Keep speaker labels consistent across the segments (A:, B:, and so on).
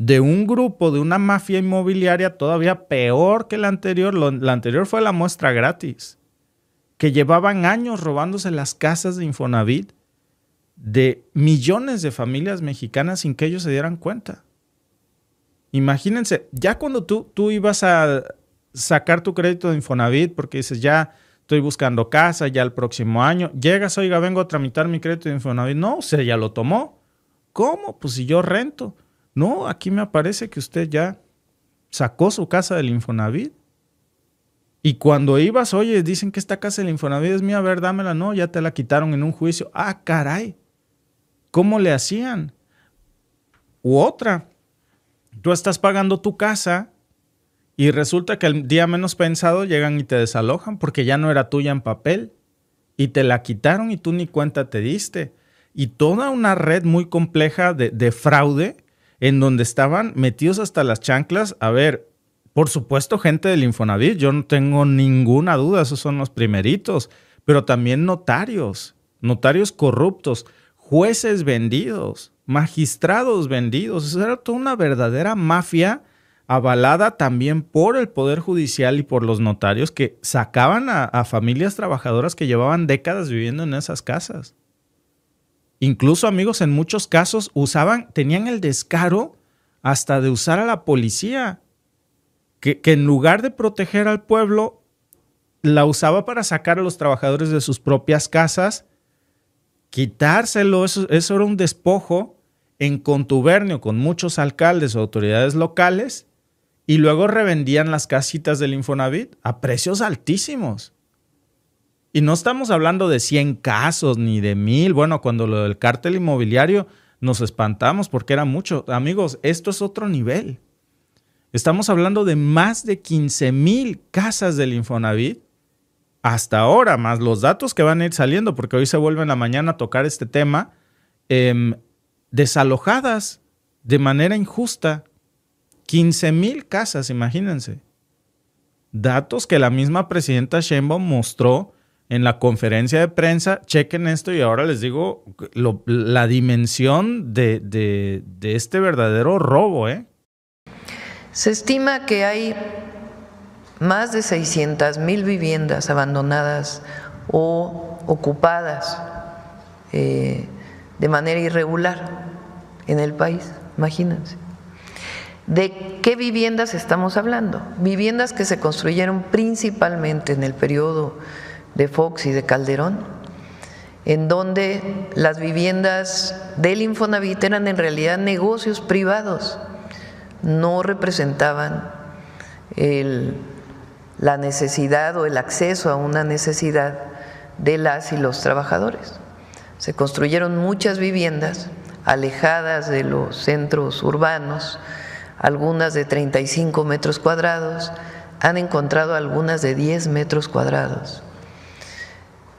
A: de un grupo, de una mafia inmobiliaria todavía peor que la anterior. La anterior fue la muestra gratis, que llevaban años robándose las casas de Infonavit de millones de familias mexicanas sin que ellos se dieran cuenta. Imagínense, ya cuando tú ibas a sacar tu crédito de Infonavit porque dices, ya estoy buscando casa, ya el próximo año, llegas, oiga, vengo a tramitar mi crédito de Infonavit. No, usted ya lo tomó. ¿Cómo? Pues si yo rento. No, aquí me aparece que usted ya sacó su casa del Infonavit. Y cuando ibas, oye, dicen que esta casa del Infonavit es mía, a ver, dámela. No, ya te la quitaron en un juicio. Ah, caray. ¿Cómo le hacían? U otra, tú estás pagando tu casa y resulta que el día menos pensado llegan y te desalojan porque ya no era tuya en papel y te la quitaron y tú ni cuenta te diste. Y toda una red muy compleja de fraude en donde estaban metidos hasta las chanclas. A ver, por supuesto, gente del Infonavit, yo no tengo ninguna duda, esos son los primeritos, pero también notarios corruptos, jueces vendidos, magistrados vendidos. Eso era toda una verdadera mafia avalada también por el Poder Judicial y por los notarios que sacaban a familias trabajadoras que llevaban décadas viviendo en esas casas. Incluso, amigos, en muchos casos tenían el descaro hasta de usar a la policía, que en lugar de proteger al pueblo, la usaba para sacar a los trabajadores de sus propias casas, quitárselo, eso era un despojo en contubernio con muchos alcaldes o autoridades locales, y luego revendían las casitas del Infonavit a precios altísimos. Y no estamos hablando de 100 casos ni de 1000. Bueno, cuando lo del cártel inmobiliario nos espantamos porque era mucho. Amigos, esto es otro nivel. Estamos hablando de más de 15,000 casas del Infonavit hasta ahora, más los datos que van a ir saliendo, porque hoy se vuelve en la mañana a tocar este tema, desalojadas de manera injusta. 15,000 casas, imagínense. Datos que la misma presidenta Sheinbaum mostró en la conferencia de prensa. Chequen esto y ahora les digo la dimensión de este verdadero robo, ¿eh?
B: Se estima que hay más de 600,000 viviendas abandonadas o ocupadas de manera irregular en el país, imagínense. ¿De qué viviendas estamos hablando? Viviendas que se construyeron principalmente en el periodo de Fox y de Calderón, en donde las viviendas del Infonavit eran en realidad negocios privados, no representaban la necesidad o el acceso a una necesidad de las y los trabajadores. Se construyeron muchas viviendas alejadas de los centros urbanos, algunas de 35 metros cuadrados, han encontrado algunas de 10 metros cuadrados,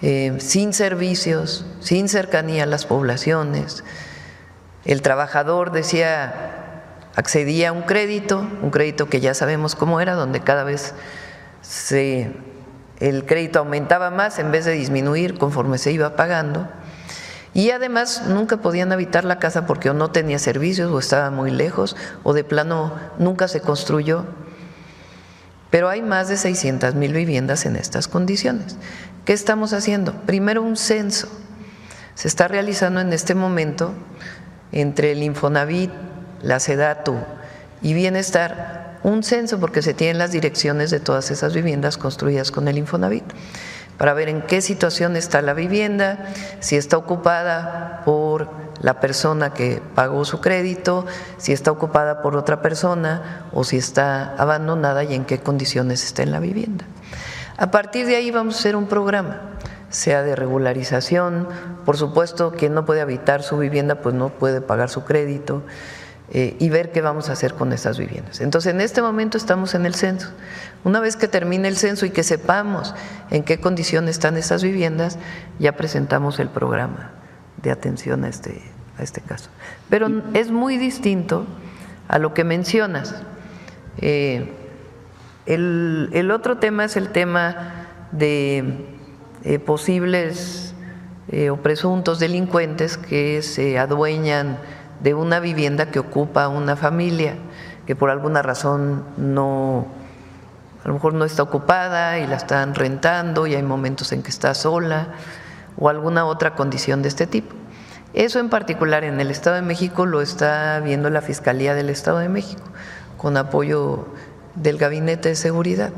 B: sin servicios, sin cercanía a las poblaciones. El trabajador accedía a un crédito que ya sabemos cómo era, donde cada vez el crédito aumentaba más en vez de disminuir conforme se iba pagando, y además nunca podían habitar la casa porque o no tenía servicios o estaba muy lejos o de plano nunca se construyó. Pero hay más de 600,000 viviendas en estas condiciones. ¿Qué estamos haciendo? Primero, un censo. Se está realizando en este momento entre el Infonavit, la SEDATU y Bienestar un censo, porque se tienen las direcciones de todas esas viviendas construidas con el Infonavit, para ver en qué situación está la vivienda, si está ocupada por la persona que pagó su crédito, si está ocupada por otra persona o si está abandonada y en qué condiciones está en la vivienda. A partir de ahí vamos a hacer un programa, sea de regularización. Por supuesto, quien no puede habitar su vivienda pues no puede pagar su crédito, y ver qué vamos a hacer con estas viviendas. Entonces, en este momento estamos en el censo. Una vez que termine el censo y que sepamos en qué condiciones están estas viviendas, ya presentamos el programa de atención a este caso. Pero es muy distinto a lo que mencionas. El otro tema es el tema de posibles o presuntos delincuentes que se adueñan de una vivienda que ocupa una familia, que por alguna razón a lo mejor no está ocupada y la están rentando y hay momentos en que está sola o alguna otra condición de este tipo. Eso en particular en el Estado de México lo está viendo la Fiscalía del Estado de México con apoyo del Gabinete de Seguridad,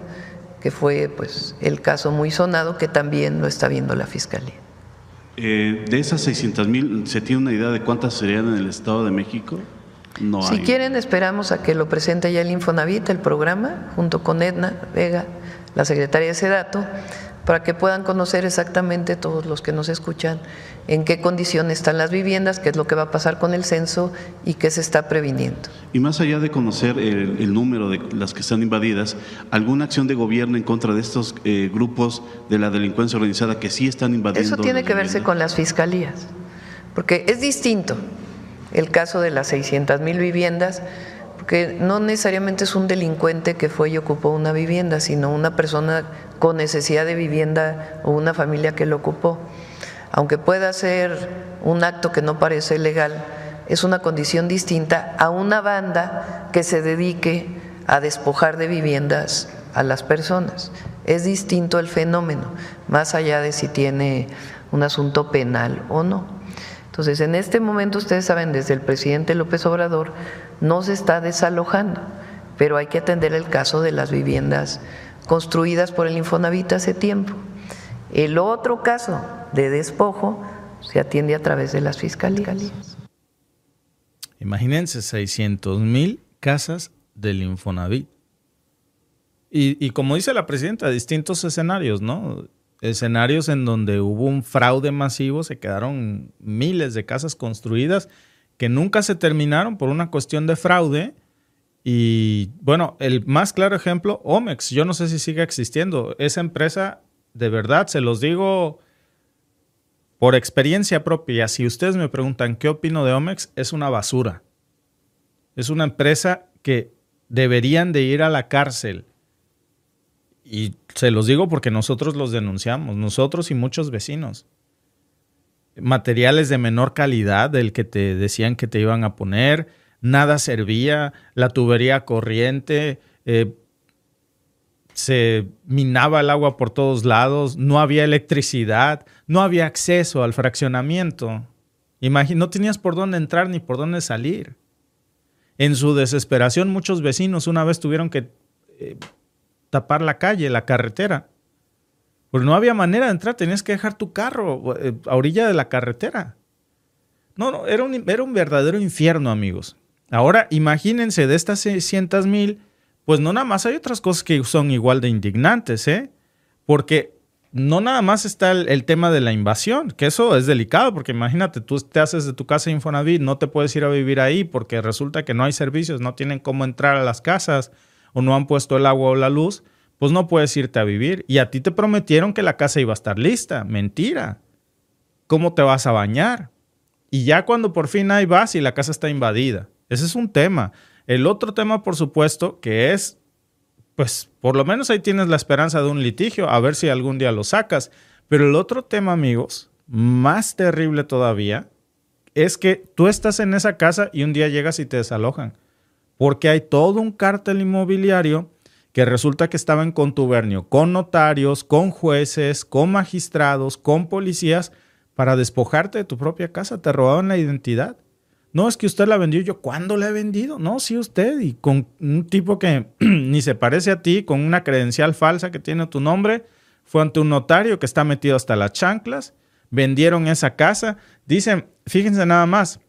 B: que fue pues el caso muy sonado que también lo está viendo la Fiscalía.
C: De esas 600,000, ¿se tiene una idea de cuántas serían en el Estado de México? No
B: si
C: hay.
B: quieren, esperamos a que lo presente ya el Infonavit, el programa, junto con Edna Vega, la secretaria de Sedato, para que puedan conocer exactamente todos los que nos escuchan en qué condición están las viviendas, qué es lo que va a pasar con el censo y qué se está previniendo.
C: Y más allá de conocer el número de las que están invadidas, ¿alguna acción de gobierno en contra de estos grupos de la delincuencia organizada que sí están invadiendo?
B: Eso tiene que verse con las fiscalías, porque es distinto el caso de las 600,000 viviendas, porque no necesariamente es un delincuente que fue y ocupó una vivienda, sino una persona con necesidad de vivienda o una familia que lo ocupó. Aunque pueda ser un acto que no parece legal, es una condición distinta a una banda que se dedique a despojar de viviendas a las personas. Es distinto el fenómeno, más allá de si tiene un asunto penal o no. Entonces, en este momento, ustedes saben, desde el presidente López Obrador no se está desalojando, pero hay que atender el caso de las viviendas construidas por el Infonavit hace tiempo. El otro caso de despojo se atiende a través de las fiscalías.
A: Imagínense 600,000 casas del Infonavit. Y como dice la presidenta, distintos escenarios, ¿no? Escenarios en donde hubo un fraude masivo, se quedaron miles de casas construidas que nunca se terminaron por una cuestión de fraude. Y bueno, el más claro ejemplo, Omex, yo no sé si sigue existiendo. Esa empresa, de verdad, se los digo por experiencia propia. Si ustedes me preguntan qué opino de Omex, es una basura. Es una empresa que deberían de ir a la cárcel. Y se los digo porque nosotros los denunciamos, nosotros y muchos vecinos. Materiales de menor calidad del que te decían que te iban a poner, nada servía, la tubería corriente, se minaba el agua por todos lados, no había electricidad, no había acceso al fraccionamiento. No tenías por dónde entrar ni por dónde salir. En su desesperación, muchos vecinos una vez tuvieron que tapar la calle, la carretera. Porque no había manera de entrar, tenías que dejar tu carro a orilla de la carretera. No, era un verdadero infierno, amigos. Ahora, imagínense, de estas 600,000, pues no nada más hay otras cosas que son igual de indignantes, porque no nada más está el tema de la invasión, que eso es delicado, porque imagínate, tú te haces de tu casa Infonavit, no te puedes ir a vivir ahí porque resulta que no hay servicios, no tienen cómo entrar a las casas o no han puesto el agua o la luz, pues no puedes irte a vivir. Y a ti te prometieron que la casa iba a estar lista. Mentira. ¿Cómo te vas a bañar? Y ya cuando por fin ahí vas y la casa está invadida. Ese es un tema. El otro tema, por supuesto, que es, pues, por lo menos ahí tienes la esperanza de un litigio, a ver si algún día lo sacas. Pero el otro tema, amigos, más terrible todavía, es que tú estás en esa casa y un día llegas y te desalojan. Porque hay todo un cártel inmobiliario que resulta que estaba en contubernio con notarios, con jueces, con magistrados, con policías, para despojarte de tu propia casa. Te robaban la identidad. No, es que usted la vendió. Yo, ¿cuándo la he vendido? No, sí usted. Y con un tipo que ni se parece a ti, con una credencial falsa que tiene tu nombre, fue ante un notario que está metido hasta las chanclas. Vendieron esa casa. Dicen, fíjense nada más.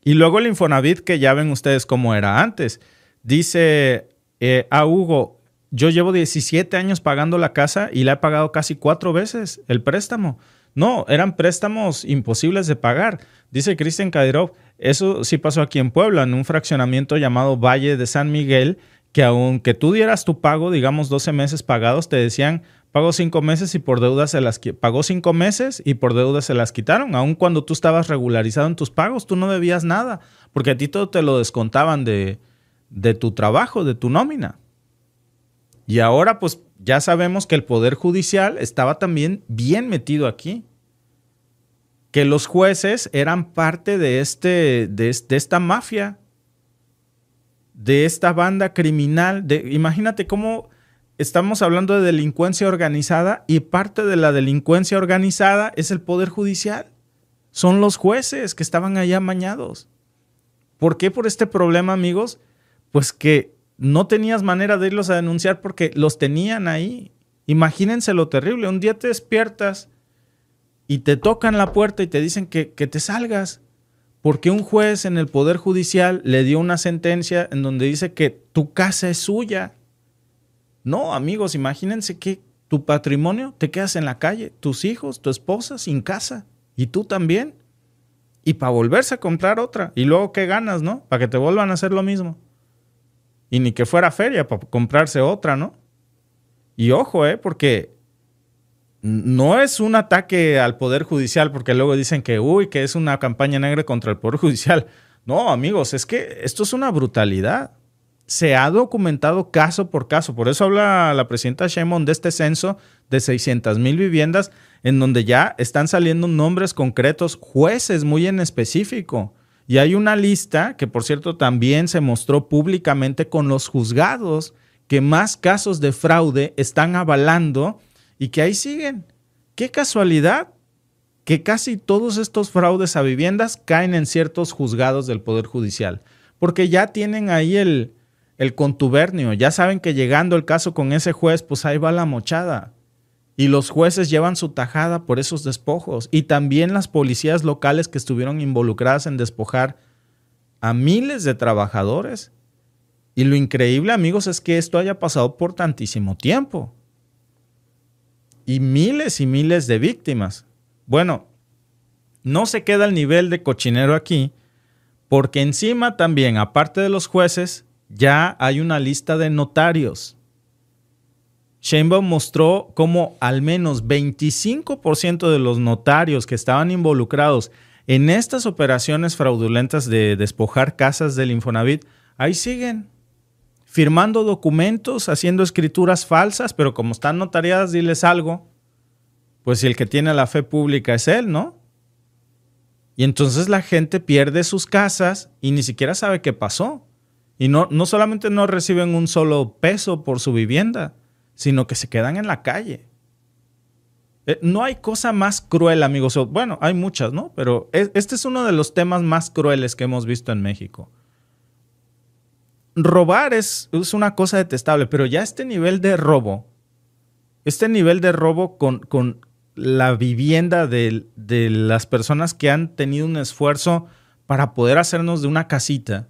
A: Y luego el Infonavit, que ya ven ustedes cómo era antes. Dice Hugo, yo llevo 17 años pagando la casa y la he pagado casi 4 veces el préstamo. No, eran préstamos imposibles de pagar. Dice Cristian Kadyrov, eso sí pasó aquí en Puebla, en un fraccionamiento llamado Valle de San Miguel, que aunque tú dieras tu pago, digamos 12 meses pagados, te decían, pagó 5 meses y por deuda pagó 5 meses y por deuda se las quitaron. Aun cuando tú estabas regularizado en tus pagos, tú no debías nada, porque a ti todo te lo descontaban de tu trabajo, de tu nómina. Y ahora pues ya sabemos que el Poder Judicial estaba también bien metido aquí. que los jueces eran parte de esta mafia, de esta banda criminal. Imagínate cómo estamos hablando de delincuencia organizada y parte de la delincuencia organizada es el Poder Judicial. Son los jueces que estaban allá amañados. ¿Por qué por este problema, amigos? Pues que no tenías manera de irlos a denunciar porque los tenían ahí. Imagínense lo terrible. Un día te despiertas y te tocan la puerta y te dicen que te salgas porque un juez en el Poder Judicial le dio una sentencia en donde dice que tu casa es suya. No, amigos, imagínense que tu patrimonio te quedas en la calle, tus hijos, tu esposa sin casa y tú también. Y para volverse a comprar otra. Y luego, ¿qué ganas, no? Para que te vuelvan a hacer lo mismo. Y ni que fuera feria para comprarse otra, ¿no? Y ojo, porque no es un ataque al Poder Judicial, porque luego dicen que es una campaña negra contra el Poder Judicial. No, amigos, es que esto es una brutalidad. Se ha documentado caso por caso. Por eso habla la presidenta Sheinbaum de este censo de 600,000 viviendas, en donde ya están saliendo nombres concretos, jueces muy en específico. Y hay una lista que, por cierto, también se mostró públicamente con los juzgados que más casos de fraude están avalando y que ahí siguen. ¡Qué casualidad! Que casi todos estos fraudes a viviendas caen en ciertos juzgados del Poder Judicial, porque ya tienen ahí el contubernio, ya saben que llegando el caso con ese juez, pues ahí va la mochada. Y los jueces llevan su tajada por esos despojos. Y también las policías locales que estuvieron involucradas en despojar a miles de trabajadores. Y lo increíble, amigos, es que esto haya pasado por tantísimo tiempo. Y miles de víctimas. Bueno, no se queda el nivel de cochinero aquí, porque encima también, aparte de los jueces, ya hay una lista de notarios. Sheinbaum mostró cómo al menos 25% de los notarios que estaban involucrados en estas operaciones fraudulentas de despojar casas del Infonavit, ahí siguen, firmando documentos, haciendo escrituras falsas, pero como están notariadas, diles algo, pues si el que tiene la fe pública es él, ¿no? Y entonces la gente pierde sus casas y ni siquiera sabe qué pasó. Y no solamente no reciben un solo peso por su vivienda, sino que se quedan en la calle. No hay cosa más cruel, amigos. Bueno, hay muchas, ¿no? Pero este es uno de los temas más crueles que hemos visto en México. Robar es una cosa detestable, pero ya este nivel de robo con la vivienda de las personas que han tenido un esfuerzo para poder hacernos de una casita,